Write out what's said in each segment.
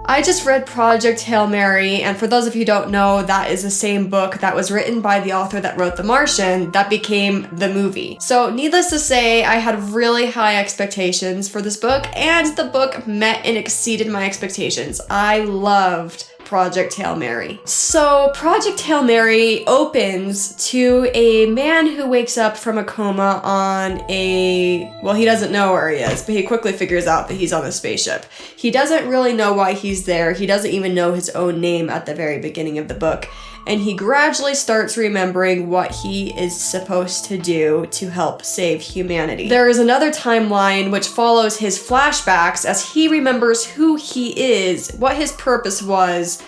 I just read Project Hail Mary, and for those of you who don't know, that is the same book that was written by the author that wrote The Martian that became the movie. So needless to say, I had really high expectations for this book, and the book met and exceeded my expectations. I loved Project Hail Mary. So Project Hail Mary opens to a man who wakes up from a coma on well, he doesn't know where he is, but he quickly figures out that he's on a spaceship. He doesn't really know why he's there. He doesn't even know his own name at the very beginning of the book. And he gradually starts remembering what he is supposed to do to help save humanity. There is another timeline which follows his flashbacks as he remembers who he is, what his purpose was,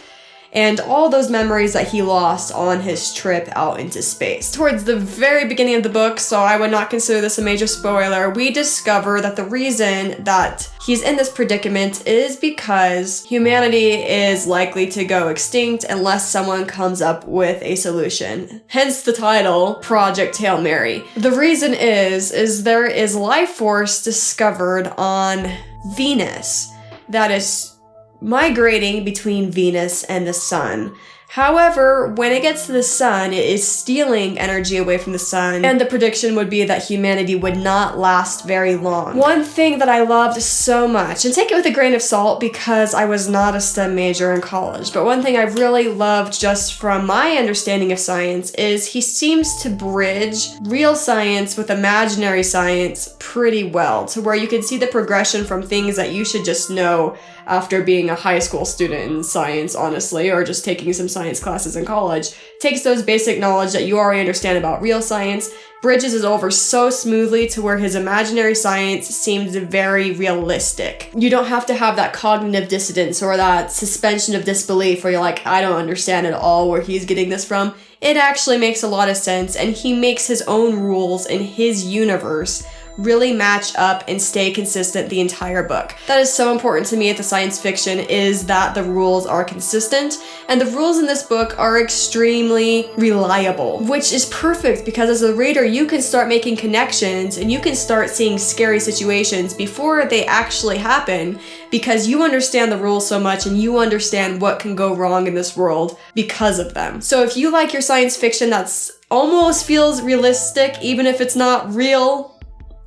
and all those memories that he lost on his trip out into space. Towards the very beginning of the book, so I would not consider this a major spoiler, we discover that the reason that he's in this predicament is because humanity is likely to go extinct unless someone comes up with a solution. Hence the title, Project Hail Mary. The reason is there is life force discovered on Venus that is migrating between Venus and the sun. However, when it gets to the sun, it is stealing energy away from the sun, and the prediction would be that humanity would not last very long. One thing that I loved so much, and take it with a grain of salt because I was not a STEM major in college, but one thing I really loved just from my understanding of science is he seems to bridge real science with imaginary science pretty well, to where you can see the progression from things that you should just know after being a high school student in science, honestly, or just taking some science classes in college, takes those basic knowledge that you already understand about real science, bridges it over so smoothly to where his imaginary science seems very realistic. You don't have to have that cognitive dissonance or that suspension of disbelief where you're like, I don't understand at all where he's getting this from. It actually makes a lot of sense, and he makes his own rules in his universe really match up and stay consistent the entire book. That is so important to me at the science fiction, is that the rules are consistent, and the rules in this book are extremely reliable, which is perfect because as a reader you can start making connections and you can start seeing scary situations before they actually happen because you understand the rules so much and you understand what can go wrong in this world because of them. So if you like your science fiction that's almost feels realistic even if it's not real,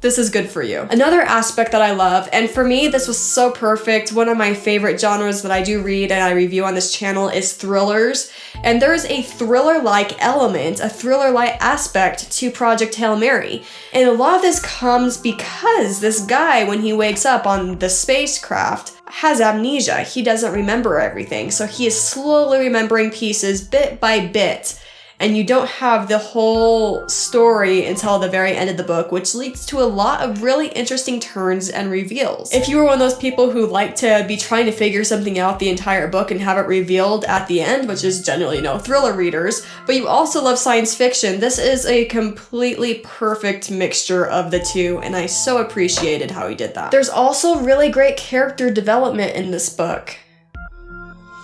this is good for you. Another aspect that I love, and for me this was so perfect, one of my favorite genres that I do read and I review on this channel is thrillers, and there's a thriller-like element, a thriller-like aspect to Project Hail Mary. And a lot of this comes because this guy, when he wakes up on the spacecraft, has amnesia. He doesn't remember everything, so he is slowly remembering pieces bit by bit. And you don't have the whole story until the very end of the book, which leads to a lot of really interesting turns and reveals. If you were one of those people who like to be trying to figure something out the entire book and have it revealed at the end, which is generally thriller readers, but you also love science fiction, this is a completely perfect mixture of the two, and I so appreciated how he did that. There's also really great character development in this book.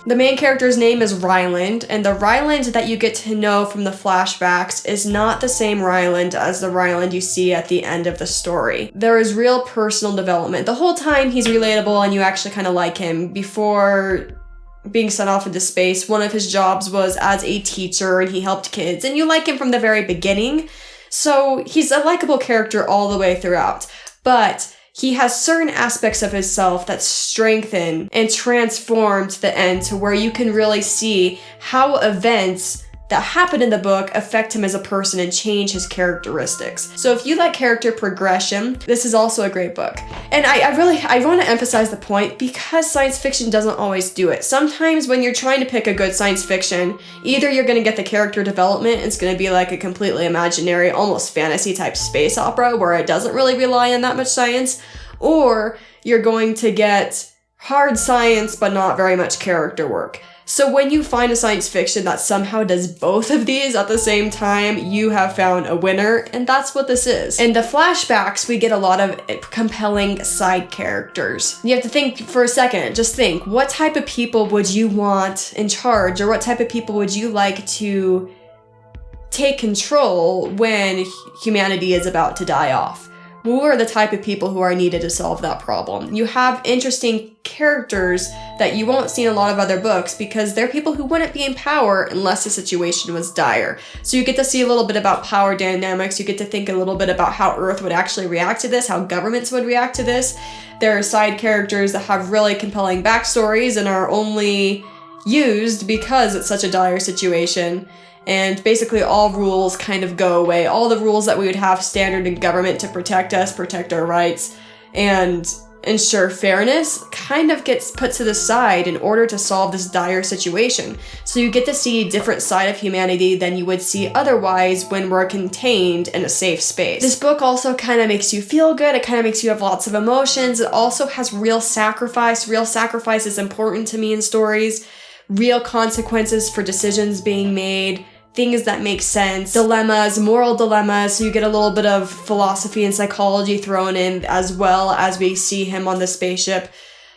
The main character's name is Ryland, and the Ryland that you get to know from the flashbacks is not the same Ryland as the Ryland you see at the end of the story. There is real personal development. The whole time he's relatable and you actually kind of like him. Before being sent off into space, one of his jobs was as a teacher and he helped kids, and you like him from the very beginning. So he's a likable character all the way throughout. But he has certain aspects of himself that strengthen and transform to the end to where you can really see how events that happen in the book affect him as a person and change his characteristics. So if you like character progression, this is also a great book. And I want to emphasize the point because science fiction doesn't always do it. Sometimes when you're trying to pick a good science fiction, either you're going to get the character development, it's going to be like a completely imaginary, almost fantasy type space opera where it doesn't really rely on that much science, or you're going to get hard science but not very much character work. So when you find a science fiction that somehow does both of these at the same time, you have found a winner, and that's what this is. In the flashbacks, we get a lot of compelling side characters. You have to think for a second, just think, what type of people would you want in charge, or what type of people would you like to take control when humanity is about to die off? who are the type of people who are needed to solve that problem. You have interesting characters that you won't see in a lot of other books because they're people who wouldn't be in power unless the situation was dire. So you get to see a little bit about power dynamics, you get to think a little bit about how Earth would actually react to this, how governments would react to this. There are side characters that have really compelling backstories and are only used because it's such a dire situation. And basically all rules kind of go away. All the rules that we would have standard in government to protect us, protect our rights, and ensure fairness kind of gets put to the side in order to solve this dire situation. So you get to see a different side of humanity than you would see otherwise when we're contained in a safe space. This book also kind of makes you feel good. It kind of makes you have lots of emotions. It also has real sacrifice. Real sacrifice is important to me in stories. Real consequences for decisions being made. Things that make sense, dilemmas, moral dilemmas, so you get a little bit of philosophy and psychology thrown in as well as we see him on the spaceship.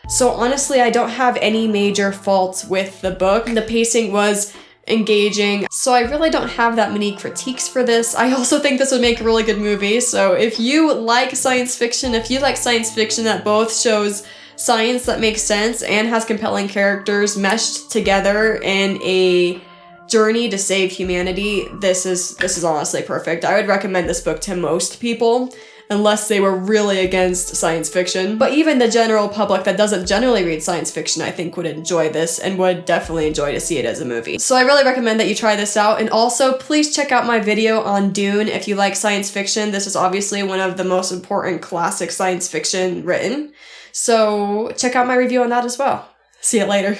So honestly, I don't have any major faults with the book. The pacing was engaging, so I really don't have that many critiques for this. I also think this would make a really good movie, so if you like science fiction, that both shows science that makes sense and has compelling characters meshed together in a journey to save humanity, this is honestly perfect. I would recommend this book to most people, unless they were really against science fiction. But even the general public that doesn't generally read science fiction, I think would enjoy this and would definitely enjoy to see it as a movie. So I really recommend that you try this out. And also, please check out my video on Dune if you like science fiction. This is obviously one of the most important classic science fiction written. So check out my review on that as well. See you later.